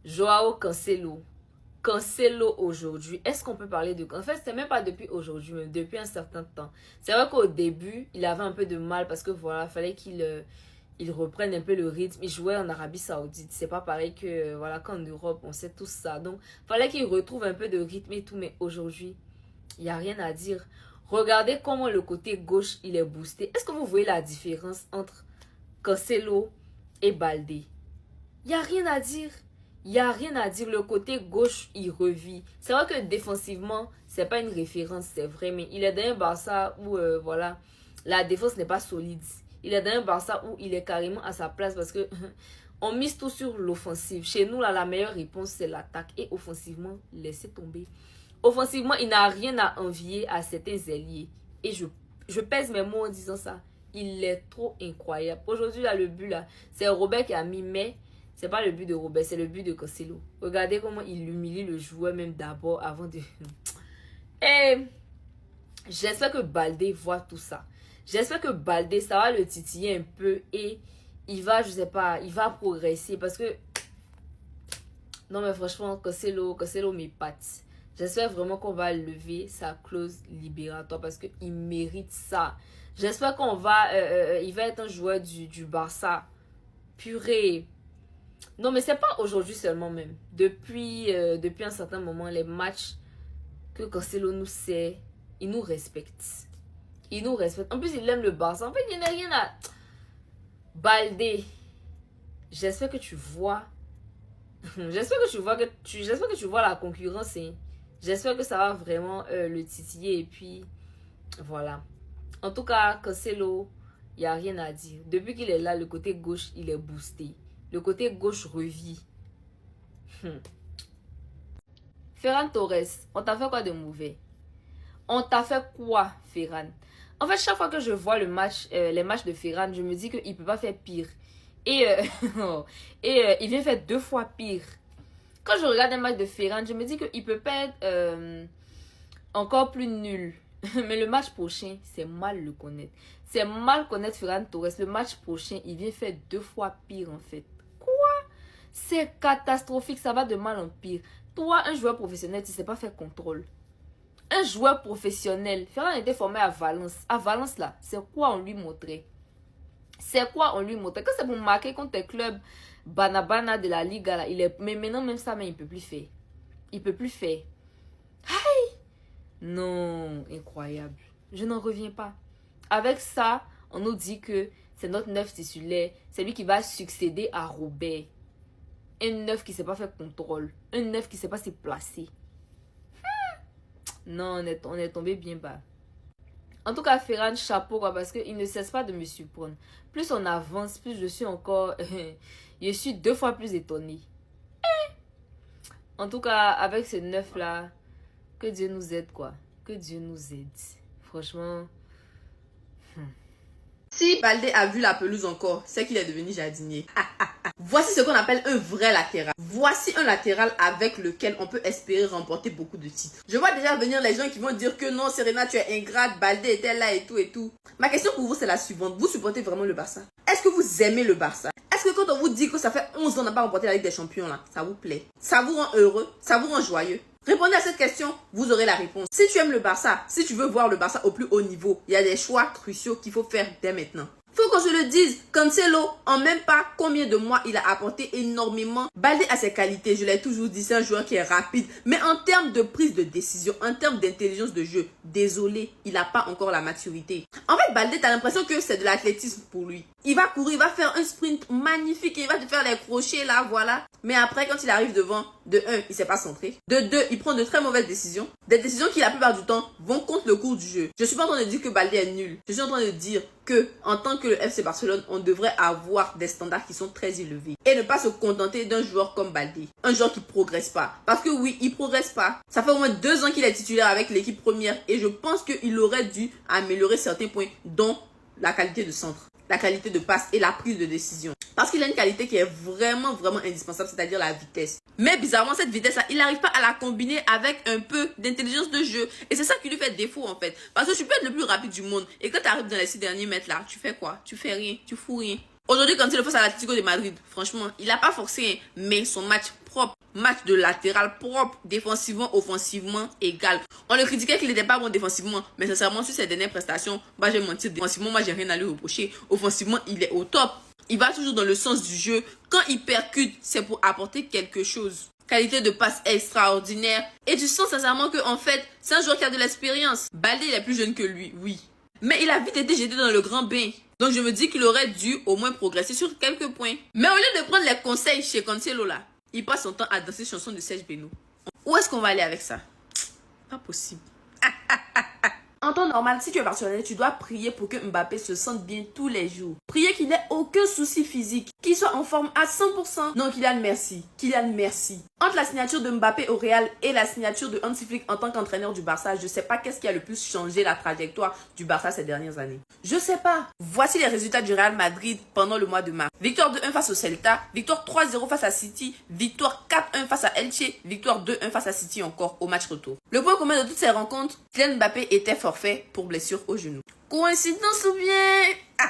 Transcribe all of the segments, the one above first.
Joao Cancelo. Cancelo aujourd'hui. Est-ce qu'on peut parler de... En fait, c'est même pas depuis aujourd'hui, mais depuis un certain temps. C'est vrai qu'au début, il avait un peu de mal parce que voilà, fallait qu'il reprenne un peu le rythme. Il jouait en Arabie Saoudite. C'est pas pareil que voilà qu'en Europe, on sait tout ça. Donc, fallait qu'il retrouve un peu de rythme et tout. Mais aujourd'hui, il n'y a rien à dire. Regardez comment le côté gauche, il est boosté. Est-ce que vous voyez la différence entre Cancelo et Baldé? Il n'y a rien à dire. Il n'y a rien à dire. Le côté gauche, il revit. C'est vrai que défensivement, c'est pas une référence, c'est vrai. Mais il est dans un Barça où, voilà, la défense n'est pas solide. Il est dans un Barça où il est carrément à sa place parce que on mise tout sur l'offensive. Chez nous, là, la meilleure réponse, c'est l'attaque. Et offensivement, laissez tomber. Offensivement, il n'a rien à envier à certains ailiers. Et je pèse mes mots en disant ça. Il est trop incroyable. Aujourd'hui, là, le but, là, c'est Robert qui a mis, mais c'est pas le but de Robert, c'est le but de Cancelo. Regardez comment il humilie le joueur même d'abord avant de... Et j'espère que Baldé voit tout ça. J'espère que Baldé, ça va le titiller un peu et il va, je sais pas, il va progresser parce que... Non mais franchement, Cancelo m'épate. J'espère vraiment qu'on va lever sa clause libératoire parce qu'il mérite ça. J'espère qu'on va... il va être un joueur du Barça. Purée. Non, mais c'est pas aujourd'hui seulement même. Depuis un certain moment, les matchs que Cancelo nous sait, il nous respecte. Il nous respecte. En plus, il aime le Barça. En fait, il n'y a rien à... Baldé, j'espère que tu vois... J'espère que tu vois la concurrence. Hein. J'espère que ça va vraiment le titiller. Et puis, voilà. En tout cas, Cancelo, il n'y a rien à dire. Depuis qu'il est là, le côté gauche, il est boosté. Le côté gauche revit. Ferran Torres, on t'a fait quoi de mauvais? On t'a fait quoi, Ferran? En fait, chaque fois que je vois les matchs de Ferran, je me dis qu'il ne peut pas faire pire. Et il vient faire 2 fois pire. Quand je regarde un match de Ferran, je me dis qu'il peut pas être encore plus nul. Mais le match prochain, c'est mal le connaître. C'est mal connaître Ferran Torres. Le match prochain, il vient faire 2 fois pire en fait. C'est catastrophique, ça va de mal en pire. Toi, un joueur professionnel, tu ne sais pas faire contrôle. Un joueur professionnel, Ferran était formé à Valence. À Valence, là, c'est quoi on lui montrait? C'est quoi on lui montrait? Quand c'est pour marquer contre tes clubs Banabana de la Liga, là, il est... Mais maintenant, même ça, mais il ne peut plus faire. Il ne peut plus faire. Aïe! Non, incroyable. Je n'en reviens pas. Avec ça, on nous dit que c'est notre neuf titulaire. C'est lui qui va succéder à Robert. Un neuf qui ne sait pas faire contrôle. Un neuf qui ne sait pas se placer. Non, on est tombé bien bas. En tout cas, Ferran, chapeau, quoi, parce qu'il ne cesse pas de me surprendre. Plus on avance, plus je suis encore... je suis 2 fois plus étonnée. En tout cas, avec ce neuf-là, que Dieu nous aide, quoi. Que Dieu nous aide. Franchement... Si Baldé a vu la pelouse encore, c'est qu'il est devenu jardinier. Voici ce qu'on appelle un vrai latéral. Voici un latéral avec lequel on peut espérer remporter beaucoup de titres. Je vois déjà venir les gens qui vont dire que non, Serena, tu es ingrate, Baldé était là et tout et tout. Ma question pour vous, c'est la suivante. Vous supportez vraiment le Barça? Est-ce que vous aimez le Barça? Est-ce que quand on vous dit que ça fait 11 ans qu'on n'a pas remporté la Ligue des Champions, là, ça vous plaît? Ça vous rend heureux? Ça vous rend joyeux? Répondez à cette question, vous aurez la réponse. Si tu aimes le Barça, si tu veux voir le Barça au plus haut niveau, il y a des choix cruciaux qu'il faut faire dès maintenant. Faut qu'on se le dise, Cancelo, en même pas combien de mois, il a apporté énormément. Baldé a ses qualités, je l'ai toujours dit, c'est un joueur qui est rapide. Mais en termes de prise de décision, en termes d'intelligence de jeu, désolé, il n'a pas encore la maturité. En fait, Baldé, t'as l'impression que c'est de l'athlétisme pour lui. Il va courir, il va faire un sprint magnifique, il va te faire les crochets là, voilà. Mais après, quand il arrive devant, de 1, il ne sait pas centrer. De 2, il prend de très mauvaises décisions. Des décisions qui, la plupart du temps, vont contre le cours du jeu. Je suis pas en train de dire que Baldé est nul. Je suis en train de dire que, en tant que le FC Barcelone, on devrait avoir des standards qui sont très élevés. Et ne pas se contenter d'un joueur comme Baldé. Un joueur qui progresse pas. Parce que oui, il progresse pas. Ça fait au moins 2 ans qu'il est titulaire avec l'équipe première. Et je pense qu'il aurait dû améliorer certains points, dont la qualité de centre, la qualité de passe et la prise de décision. Parce qu'il a une qualité qui est vraiment indispensable, c'est-à-dire la vitesse. Mais bizarrement, cette vitesse-là, il n'arrive pas à la combiner avec un peu d'intelligence de jeu. Et c'est ça qui lui fait défaut, en fait. Parce que tu peux être le plus rapide du monde. Et quand tu arrives dans les 6 derniers mètres, là, tu fais quoi? Tu fais rien, tu fous rien. Aujourd'hui, quand il le face à l'Atlético de Madrid, franchement, il n'a pas forcé, mais son match propre, Match de latéral propre, défensivement, offensivement, égal. On le critiquait qu'il n'était pas bon défensivement, mais sincèrement, sur ses dernières prestations, bah, je vais mentir, défensivement, moi, j'ai rien à lui reprocher. Offensivement, il est au top. Il va toujours dans le sens du jeu. Quand il percute, c'est pour apporter quelque chose. Qualité de passe extraordinaire. Et tu sens sincèrement que, en fait, c'est un joueur qui a de l'expérience. Baldé, il est plus jeune que lui, oui. Mais il a vite été jeté dans le grand bain. Donc, je me dis qu'il aurait dû au moins progresser sur quelques points. Mais au lieu de prendre les conseils chez Cancelo, là, il passe son temps à danser chanson de Serge Beno. Où est-ce qu'on va aller avec ça? Pas possible. En temps normal, si tu es Barcelonais, tu dois prier pour que Mbappé se sente bien tous les jours. Prier qu'il n'ait aucun souci physique, qu'il soit en forme à 100%. Non, Kylian, merci. Kylian, merci. Entre la signature de Mbappé au Real et la signature de Hansi Flick en tant qu'entraîneur du Barça, je ne sais pas qu'est-ce qui a le plus changé la trajectoire du Barça ces dernières années. Je sais pas. Voici les résultats du Real Madrid pendant le mois de mars. Victoire 2-1 face au Celta, victoire 3-0 face à City, victoire 4-1 face à Elche, victoire 2-1 face à City encore au match retour. Le point commun de toutes ces rencontres, Kylian Mbappé était forfait pour blessure au genou. Coïncidence ou bien?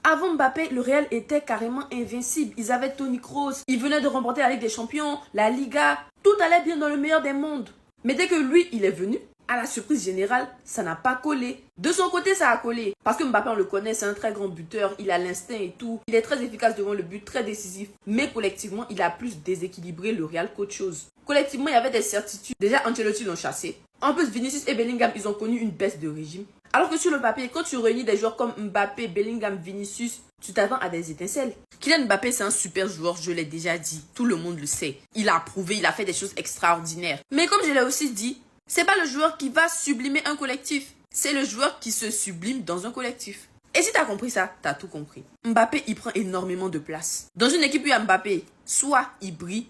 Avant Mbappé, le Real était carrément invincible. Ils avaient Toni Kroos, ils venaient de remporter la Ligue des Champions, la Liga. Tout allait bien dans le meilleur des mondes. Mais dès que lui, il est venu, à la surprise générale, ça n'a pas collé. De son côté, ça a collé. Parce que Mbappé, on le connaît, c'est un très grand buteur. Il a l'instinct et tout. Il est très efficace devant le but, très décisif. Mais collectivement, il a plus déséquilibré le Real qu'autre chose. Collectivement, il y avait des certitudes. Déjà, Ancelotti l'ont chassé. En plus, Vinicius et Bellingham, ils ont connu une baisse de régime. Alors que sur le papier, quand tu réunis des joueurs comme Mbappé, Bellingham, Vinicius, tu t'attends à des étincelles. Kylian Mbappé, c'est un super joueur, je l'ai déjà dit. Tout le monde le sait. Il a prouvé, il a fait des choses extraordinaires. Mais comme je l'ai aussi dit, c'est pas le joueur qui va sublimer un collectif. C'est le joueur qui se sublime dans un collectif. Et si t'as compris ça, t'as tout compris. Mbappé, il prend énormément de place. Dans une équipe où il y a Mbappé, soit il brille,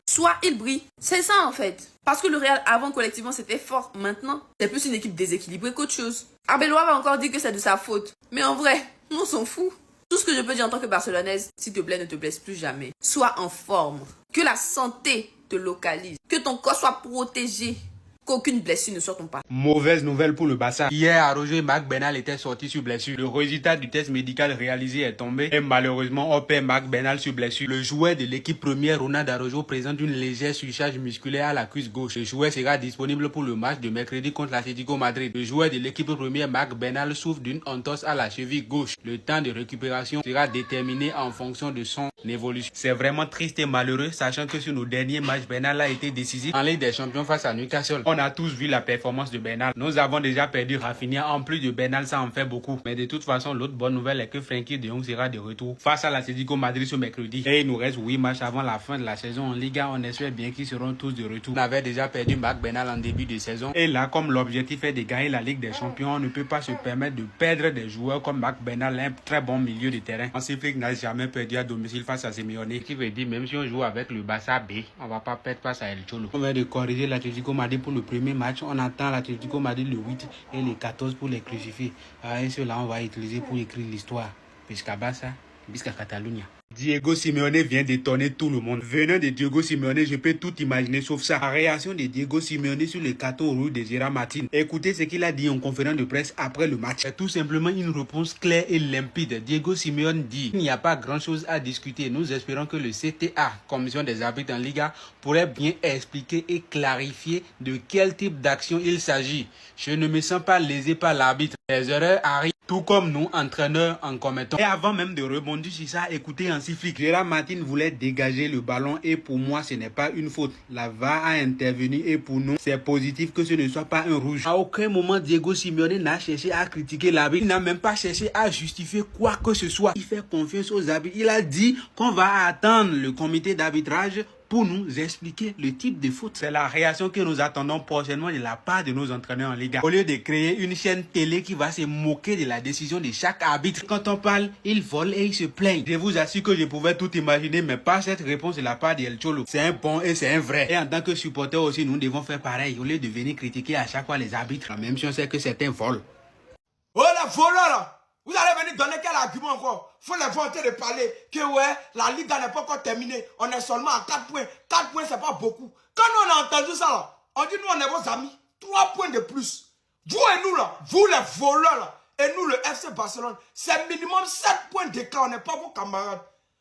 soit il brille. C'est ça en fait. Parce que le Real, avant, collectivement, c'était fort. Maintenant, c'est plus une équipe déséquilibrée qu'autre chose. Arbeloa va encore dire que c'est de sa faute. Mais en vrai, on s'en fout. Tout ce que je peux dire en tant que Barcelonaise, s'il te plaît, ne te blesse plus jamais. Sois en forme. Que la santé te localise. Que ton corps soit protégé. Qu'aucune blessure ne soit ton pas. Mauvaise nouvelle pour le Barça. Hier, Araujo et Marc Bernal étaient sortis sur blessure. Le résultat du test médical réalisé est tombé et malheureusement, on perd Marc Bernal sur blessure. Le joueur de l'équipe première, Ronald Araujo, présente une légère surcharge musculaire à la cuisse gauche. Le joueur sera disponible pour le match de mercredi contre l'Atlético Madrid. Le joueur de l'équipe première, Marc Bernal, souffre d'une entorse à la cheville gauche. Le temps de récupération sera déterminé en fonction de son évolution. C'est vraiment triste et malheureux, sachant que sur nos derniers matchs, Bernal a été décisif en Ligue des Champions face à Newcastle. On a tous vu la performance de Bernal. Nous avons déjà perdu Rafinha. En plus de Bernal, ça en fait beaucoup. Mais de toute façon, l'autre bonne nouvelle est que Frenkie de Jong sera de retour face à l'Atlético Madrid ce mercredi. Et il nous reste 8 matchs avant la fin de la saison en Liga. On espère bien qu'ils seront tous de retour. On avait déjà perdu Marc Bernal en début de saison. Et là, comme l'objectif est de gagner la Ligue des Champions, on ne peut pas se permettre de perdre des joueurs comme Marc Bernal, un très bon milieu de terrain. Hansi Flick n'a jamais perdu à domicile face à Simeone. Qui veut dire, même si on joue avec le Barça B, on va pas perdre face à El Cholo. On va de corriger l'Atlético Madrid pour le premier match. On attend l'Atlético Madrid le 8 et le 14 pour les crucifier. Et cela, on va utiliser pour écrire l'histoire. Pisca Barça, Pisca Catalunya. Diego Simeone vient d'étonner tout le monde. Venant de Diego Simeone, je peux tout imaginer sauf ça. La réaction de Diego Simeone sur le carton rouge de Gérard Martin. Écoutez ce qu'il a dit en conférence de presse après le match. C'est tout simplement une réponse claire et limpide. Diego Simeone dit: il n'y a pas grand chose à discuter. Nous espérons que le CTA, Commission des arbitres en Liga, pourrait bien expliquer et clarifier de quel type d'action il s'agit. Je ne me sens pas lésé par l'arbitre. Les erreurs arrivent, tout comme nous, entraîneurs, en commettant. Et avant même de rebondir sur ça, écoutez Hansi Flick. Gérard Martin voulait dégager le ballon et pour moi, ce n'est pas une faute. La VAR a intervenu et pour nous, c'est positif que ce ne soit pas un rouge. À aucun moment, Diego Simeone n'a cherché à critiquer l'arbitre. Il n'a même pas cherché à justifier quoi que ce soit. Il fait confiance aux arbitres. Il a dit qu'on va attendre le comité d'arbitrage pour nous expliquer le type de faute. C'est la réaction que nous attendons prochainement de la part de nos entraîneurs en Liga. Au lieu de créer une chaîne télé qui va se moquer de la décision de chaque arbitre. Quand on parle, ils volent et ils se plaignent. Je vous assure que je pouvais tout imaginer, mais pas cette réponse de la part de El Cholo. C'est un bon et c'est un vrai. Et en tant que supporter aussi, nous devons faire pareil. Au lieu de venir critiquer à chaque fois les arbitres, même si on sait que c'est un vol. Oh les voleurs là! Vous allez venir donner quel argument encore? Faut les voir en train de parler que ouais, la Liga n'est pas encore terminée. On est seulement à 4 points. 4 points, c'est pas beaucoup. Quand nous on a entendu ça là, on dit nous on est vos amis. 3 points de plus. Vous et nous là, vous les voleurs là, et nous le FC Barcelone, c'est minimum 7 points d'écart. On n'est pas vos camarades.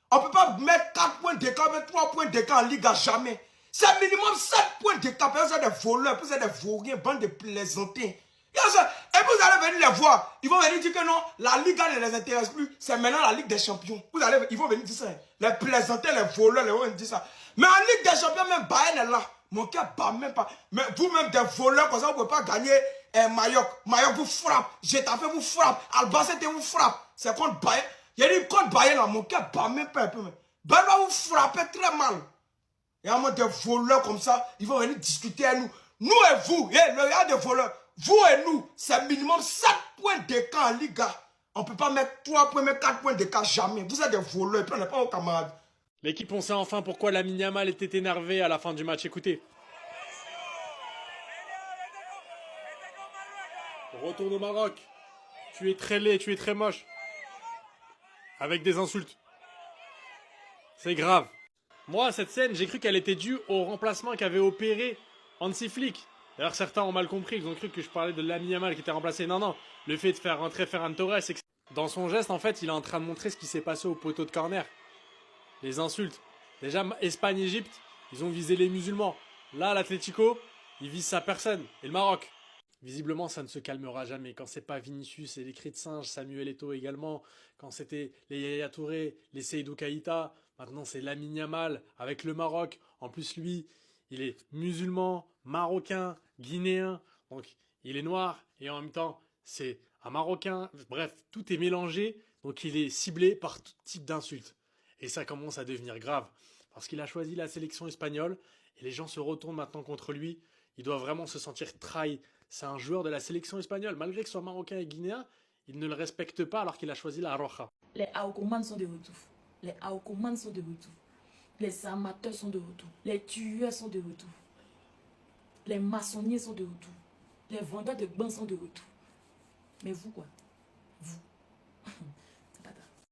On ne peut pas mettre 4 points d'écart, mais 3 points d'écart en Liga, jamais. C'est minimum 7 points d'écart. Vous êtes des voleurs, vous êtes des vauriens, bande de plaisantins. Et vous allez venir les voir. Ils vont venir dire que non, la Ligue ne les intéresse plus. C'est maintenant la Ligue des Champions. Ils vont venir dire ça. Les plaisantins, les voleurs, ils vont venir dire ça. Mais en Ligue des Champions, même Bayern est là. Mon cœur bat même pas. Mais vous-même, des voleurs, comme ça, vous ne pouvez pas gagner Mayoc. Mayoc vous frappe. Getafe vous frappe. Albacete vous frappe. C'est contre Bayern. Il y a dit contre Bayern là, mon cœur bat même pas un peu. Bayern va vous frapper très mal. Il y a des voleurs comme ça, ils vont venir discuter avec nous. Nous et vous, il y a des voleurs. Vous et nous, c'est minimum 7 points d'écart en Liga. On ne peut pas mettre 3 points, mais 4 points d'écart, jamais. Vous êtes des voleurs, prenez pas vos camarades. L'équipe, on sait enfin pourquoi Lamine Yamal était énervé à la fin du match. Écoutez. Retourne au Maroc. Tu es très laid, tu es très moche. Avec des insultes. C'est grave. Moi, cette scène, j'ai cru qu'elle était due au remplacement qu'avait opéré Hansi Flick. D'ailleurs, certains ont mal compris, ils ont cru que je parlais de Lamine Yamal qui était remplacé. Non, non, le fait de faire rentrer Ferran Torres, c'est que dans son geste, en fait, il est en train de montrer ce qui s'est passé au poteau de corner. Les insultes. Déjà, Espagne-Égypte, ils ont visé les musulmans. Là, l'Atlético, il vise sa personne. Et le Maroc. Visiblement, ça ne se calmera jamais. Quand c'est pas Vinicius et les cris de singe, Samuel Eto'o également. Quand c'était les Yaya Touré, les Seydou Keïta. Maintenant, c'est Lamine Yamal avec le Maroc. En plus, lui, il est musulman, marocain, guinéen. Donc, il est noir et en même temps, c'est un Marocain. Bref, tout est mélangé. Donc, il est ciblé par tout type d'insultes. Et ça commence à devenir grave. Parce qu'il a choisi la sélection espagnole. Et les gens se retournent maintenant contre lui. Il doit vraiment se sentir trahi. C'est un joueur de la sélection espagnole. Malgré que ce soit marocain et guinéen, il ne le respecte pas alors qu'il a choisi la Roja. Les Aokoman sont de retour. Les Aokoman sont de retour. Les amateurs sont de retour. Les tueurs sont de retour. Les maçonniers sont de retour. Les vendeurs de bancs sont de retour. Mais vous, quoi? Vous.